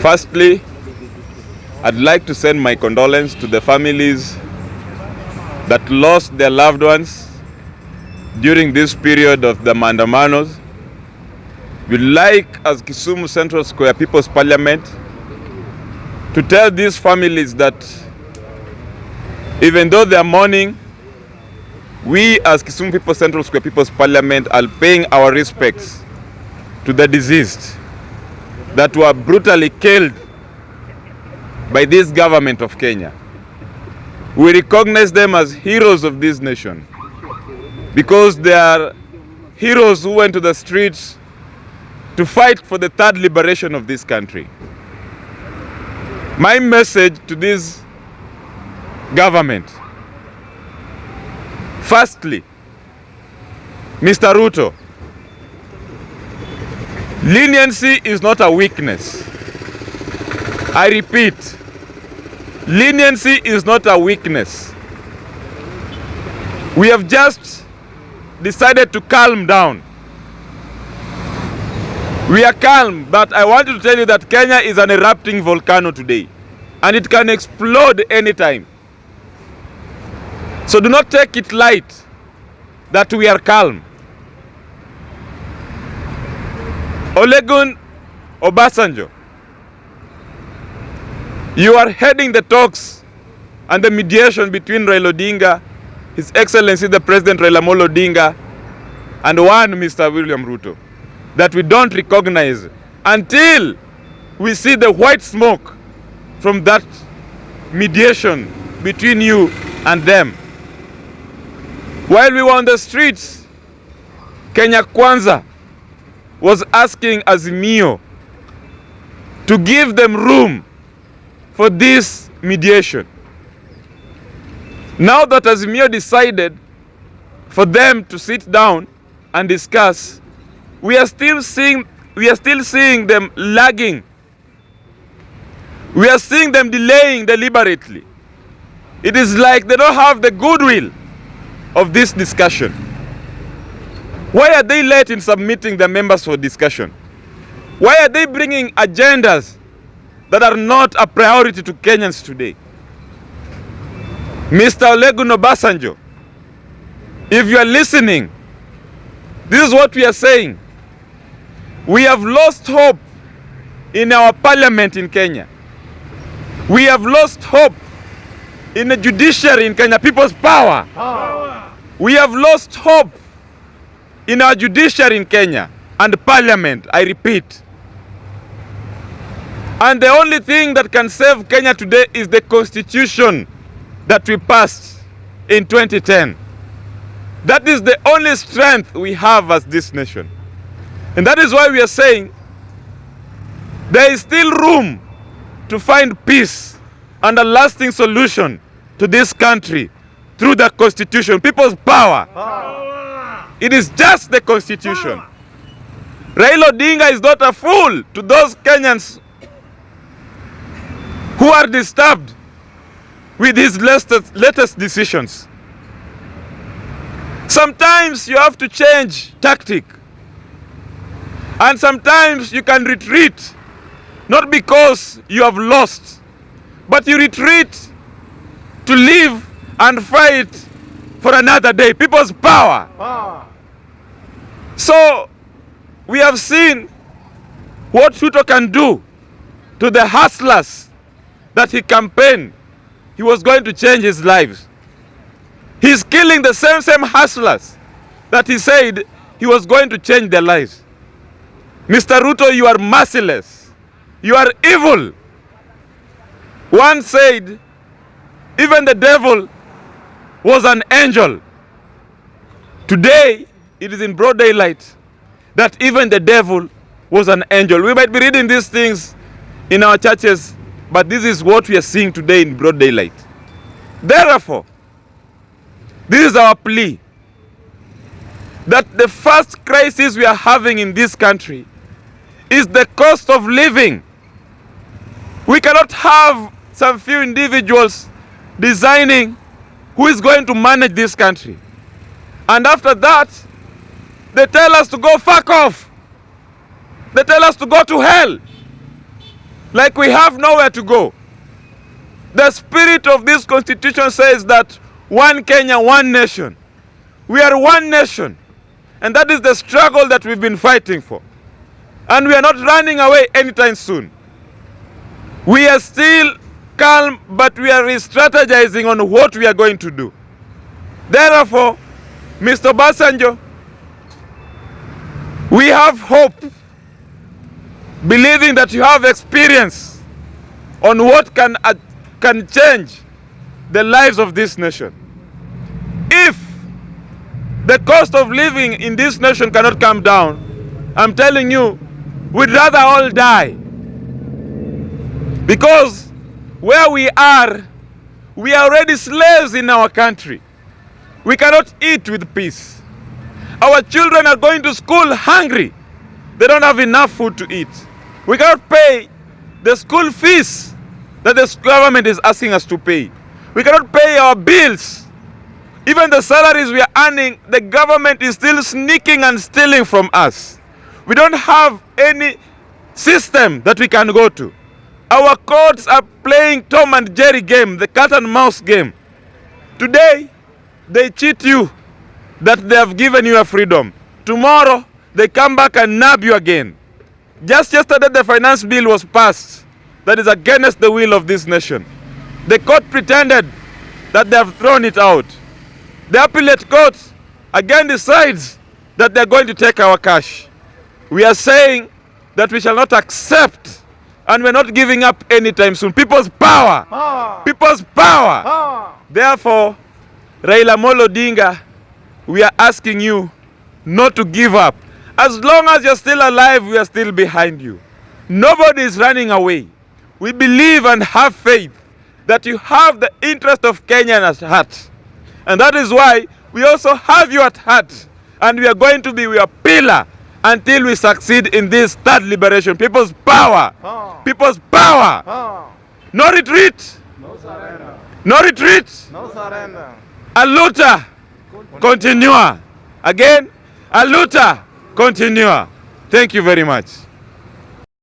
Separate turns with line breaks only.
Firstly, I'd like to send my condolences to the families that lost their loved ones during this period of the maandamanos. We'd like, as Kisumu Central Square People's Parliament, to tell these families that even though they are mourning, we as Kisumu People Central Square People's Parliament are paying our respects to the deceased that were brutally killed by this government of Kenya. We recognize them as heroes of this nation because they are heroes who went to the streets to fight for the third liberation of this country. My message to this government: firstly, Mr. Ruto, leniency is not a weakness. I repeat, leniency is not a weakness. We have just decided to calm down. We are calm, but I want to tell you that Kenya is an erupting volcano today, and it can explode anytime. So do not take it light that we are calm. Olusegun Obasanjo, you are heading the talks and the mediation between Raila Odinga, His Excellency the President Raila Amolo Odinga, and one Mr. William Ruto, that we don't recognize until we see the white smoke from that mediation between you and them. While we were on the streets, Kenya Kwanza was asking Azimio to give them room for this mediation. Now that Azimio decided for them to sit down and discuss, we are still seeing them lagging. We are seeing them delaying deliberately. It is like they don't have the goodwill of this discussion. Why are they late in submitting the members for discussion? Why are they bringing agendas that are not a priority to Kenyans today? Mr. Olusegun Obasanjo, if you are listening, this is what we are saying. We have lost hope in our parliament in Kenya. We have lost hope in the judiciary in Kenya, people's power. We have lost hope in our judiciary in Kenya and parliament, I repeat. And the only thing that can save Kenya today is the constitution that we passed in 2010. That is the only strength we have as this nation. And that is why we are saying there is still room to find peace and a lasting solution to this country through the constitution, people's power. It is just the constitution. Raila Odinga is not a fool to those Kenyans who are disturbed with his latest decisions. Sometimes you have to change tactic. And sometimes you can retreat, not because you have lost, but you retreat to live and fight for another day. People's power. So we have seen what Ruto can do to the hustlers that he campaigned. He was going to change his lives. He's killing the same hustlers that he said he was going to change their lives. Mr. Ruto, you are merciless. You are evil. One said, even the devil was an angel. Today, it is in broad daylight that even the devil was an angel. We might be reading these things in our churches, but this is what we are seeing today in broad daylight. Therefore, this is our plea, that the first crisis we are having in this country is the cost of living. We cannot have some few individuals designing who is going to manage this country. And after that, they tell us to go fuck off. They tell us to go to hell. like we have nowhere to go. The spirit of this constitution says that one Kenya, one nation. We are one nation, and that is the struggle that we've been fighting for. And we are not running away anytime soon. We are still calm, but we are re-strategizing on what we are going to do. Therefore, Mr. Obasanjo, we have hope, believing that you have experience on what can change the lives of this nation. If the cost of living in this nation cannot come down, I'm telling you, we'd rather all die. Because where we are already slaves in our country. We cannot eat with peace. Our children are going to school hungry. They don't have enough food to eat. We cannot pay the school fees that the government is asking us to pay. We cannot pay our bills. Even the salaries we are earning, the government is still sneaking and stealing from us. We don't have any system that we can go to. Our courts are playing Tom and Jerry game, the cat and mouse game. Today, they cheat you that they have given you a freedom. Tomorrow, they come back and nab you again. Just yesterday, the finance bill was passed that is against the will of this nation. The court pretended that they have thrown it out. The appellate court again decides that they are going to take our cash. We are saying that we shall not accept, and we're not giving up anytime soon. People's power! People's power! Therefore, Raila Molo Odinga, we are asking you not to give up. As long as you're still alive, we are still behind you. Nobody is running away. We believe and have faith that you have the interest of Kenya at heart. And that is why we also have you at heart. And we are going to be your pillar until we succeed in this third liberation. People's power! People's power! No retreat!
No surrender!
No retreat!
No surrender!
A luta! Continua! Again, a luta! Continua! Thank you very much.